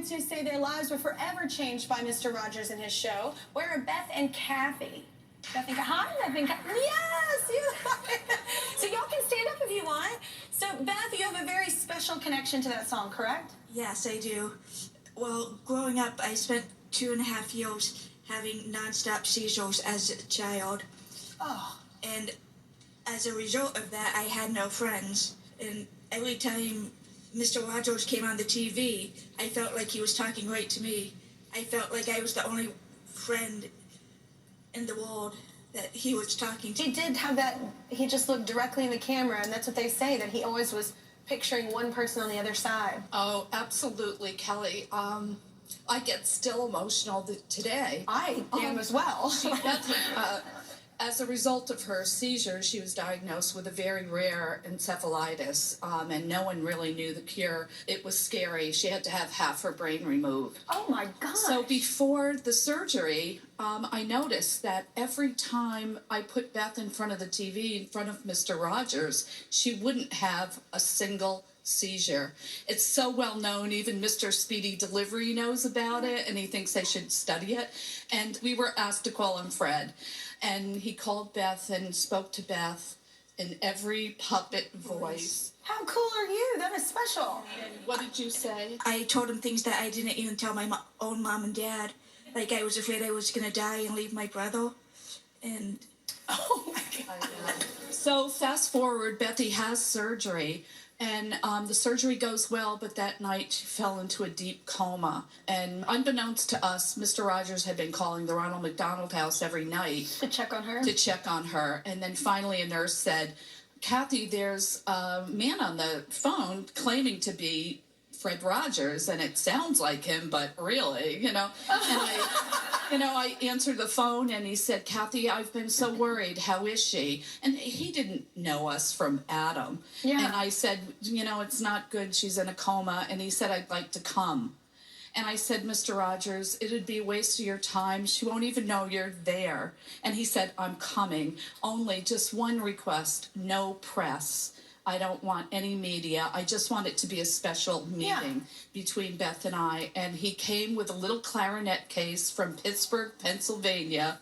audience who say their lives were forever changed by Mr. Rogers and his show. Where are Beth and Kathy? Beth and Hi, Beth and Kathy. Yes! So y'all can stand up if you want. So, Beth, you have a very special connection to that song, correct? Yes, I do. Well, growing up, I spent 2.5 years having nonstop seizures as a child. Oh. And as a result of that, I had no friends. And every time Mr. Rogers came on the TV, I felt like he was talking right to me. I felt like I was the only friend in the world that he was talking to. He did have that, he just looked directly in the camera, and that's what they say, that he always was picturing one person on the other side. Oh, absolutely, Kelly. I get still emotional today. I am as well. As a result of her seizure, she was diagnosed with a very rare encephalitis, and no one really knew the cure. It was scary. She had to have half her brain removed. Oh, my God. So before the surgery, I noticed that every time I put Beth in front of the TV, in front of Mr. Rogers, she wouldn't have a single seizure. It's so well known, even Mr. Speedy Delivery knows about it, and he thinks I should study it. And we were asked to call him Fred. And he called Beth and spoke to Beth in every puppet voice. How cool are you? That is special. And what did you say? I told him things that I didn't even tell my own mom and dad. Like, I was afraid I was going to die and leave my brother. And Oh, my God. So fast forward, Bethy has surgery, and the surgery goes well, but that night she fell into a deep coma. And unbeknownst to us, Mr. Rogers had been calling the Ronald McDonald House every night To check on her? to check on her. And then finally a nurse said, Kathy, there's a man on the phone claiming to be Fred Rogers, and it sounds like him, but really, And I answered the phone, and he said, Kathy, I've been so worried. How is she? And he didn't know us from Adam. Yeah. And I said, it's not good. She's in a coma. And he said, I'd like to come. And I said, Mr. Rogers, it'd be a waste of your time. She won't even know you're there. And he said, I'm coming. Only just one request, no press. I don't want any media. I just want it to be a special meeting between Beth and I. And he came with a little clarinet case from Pittsburgh, Pennsylvania.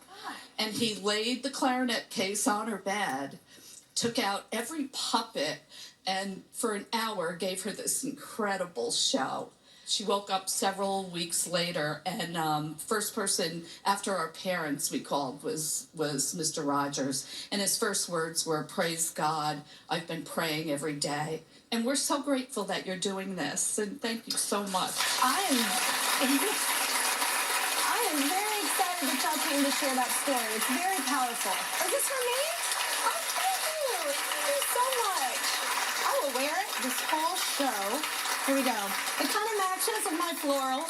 And he laid the clarinet case on her bed, took out every puppet, and for an hour gave her this incredible show. She woke up several weeks later, and first person after our parents we called was Mr. Rogers. And his first words were, "Praise God, I've been praying every day." And we're so grateful that you're doing this, and thank you so much. I am very excited that y'all came to share that story. It's very powerful. Is this for me? Oh, thank you. Thank you so much. I will wear it this whole show. Here we go. It kind of matches with my florals.